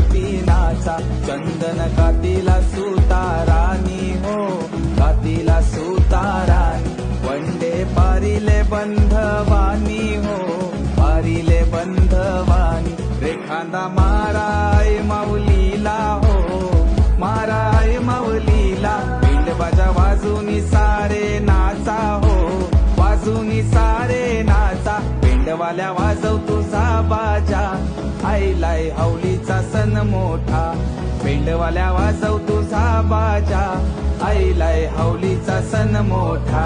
वरती नाचा, चंदन कातीला सुतारानी हो, कातीला सुतारानी. वंडे पारिले बंधवानी हो, पारिले बंधवानी. रेखांदा माराय माऊलीला हो, माराय माऊलीला. पिंड बाजा वाजूनी सारे नाचा हो, वाजूनी सारे नाचा. पिंडवाल्या वाजव तुझा बाजा, आईलाय हौलीचा सण मोठा. पिंडवाल्या वाजव तुझा बाजा, आईलाय हौलीचा सण मोठा.